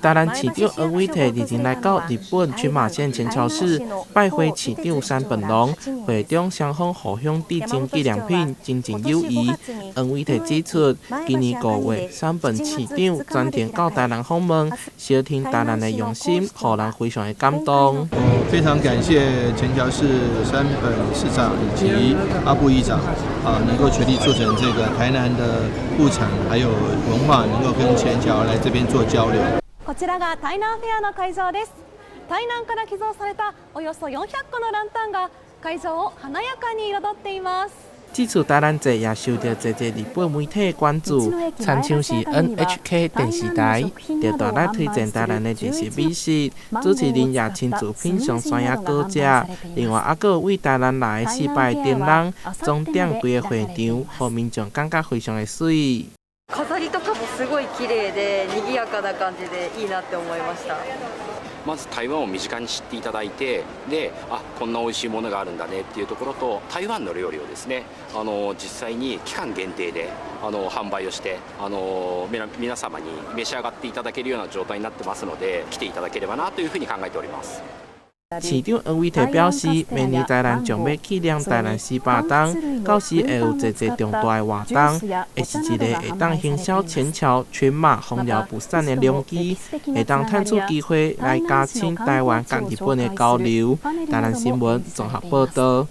台南市长王伟棣日前来到日本群马县前桥市拜会市长山本龙，会中双方互相致敬纪念品，增进友谊。王伟棣指出，今年5月，山本市长专程到台南访问，小听台南的用心，让人非常的感动。非常感谢前桥市山本市长以及阿部议长能够全力促成这个台南的物产还有文化能够跟前桥来这边做交流。こちらが台南フェアの会場です。台南から寄贈されたおよそ400個のランタンが会場を華やかに彩っています。这次台南节也受到侪日本媒体的关注，参像是 NHK 电视台，就大力推荐台南的电视美食，主持人也亲自品尝山野果食。另外，还有为台南来的4百展览，装点规个会场，让民众感觉非常的水。飾りとかもすごい綺麗で賑やかな感じでいいなって思いました。まず台湾を身近に知っていただいて、で、こんな美味しいものがあるんだねっていうところと、台湾の料理をですね、実際に期間限定で販売をして、皆様に召し上がっていただけるような状態になってますので、来ていただければなというふうに考えております。市长王伟棣表示，明年台南将要启动台南400档，到时会有侪重大的活动，会是一个会当行销前桥、群马、丰寮不散的良机，会当探出机会来加深台湾甲日本的交流。台南新闻综合报道。